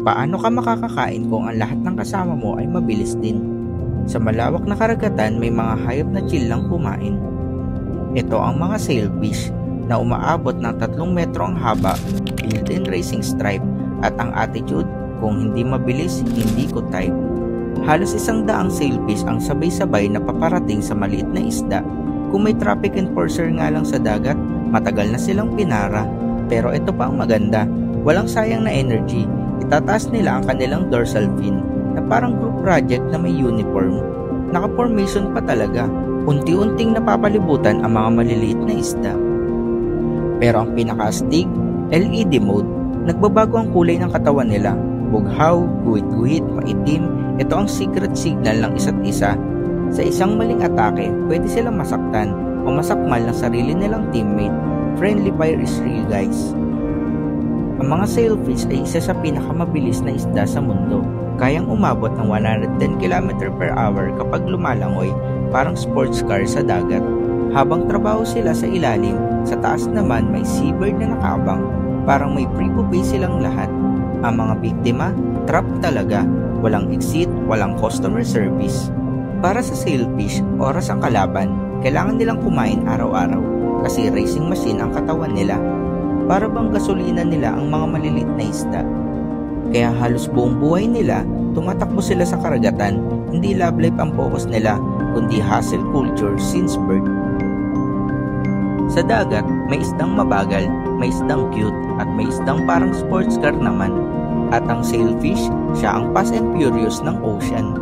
Paano ka makakakain kung ang lahat ng kasama mo ay mabilis din? Sa malawak na karagatan may mga hayop na chill lang kumain. Ito ang mga sailfish na umaabot ng 3 metro ang haba, built-in racing stripe, at ang attitude, kung hindi mabilis, hindi ko type. Halos 100 sailfish ang sabay-sabay na paparating sa maliit na isda. Kung may traffic enforcer nga lang sa dagat, matagal na silang pinara. Pero ito pa ang maganda, walang sayang na energy. Itataas nila ang kanilang dorsal fin na parang group project na may uniform. Naka-formation pa talaga. Unti-unting napapalibutan ang mga maliliit na isda. Pero ang pinaka-astig, LED mode. Nagbabago ang kulay ng katawan nila. Bughaw, guhit-guhit, maitim. Ito ang secret signal ng isa't isa. Sa isang maling atake, pwede silang masaktan o masakmal ng sarili nilang teammate. Friendly fire is real, guys. Ang mga sailfish ay isa sa pinakamabilis na isda sa mundo. Kayang umabot ng 110 km/h kapag lumalangoy, parang sports car sa dagat. Habang trabaho sila sa ilalim, sa taas naman may seabird na nakaabang. Parang may pre-buffet silang lahat. Ang mga biktima, trap talaga. Walang exit, walang customer service. Para sa sailfish, oras ang kalaban. Kailangan nilang kumain araw-araw kasi racing machine ang katawan nila. Para bang gasolina nila ang mga maliliit na isda. Kaya halos buong buhay nila, tumatakbo sila sa karagatan. Hindi love life ang focus nila, kundi hustle culture since birth. Sa dagat, may isdang mabagal, may isdang cute, at may isdang parang sports car naman. At ang sailfish, siya ang fast and furious ng ocean.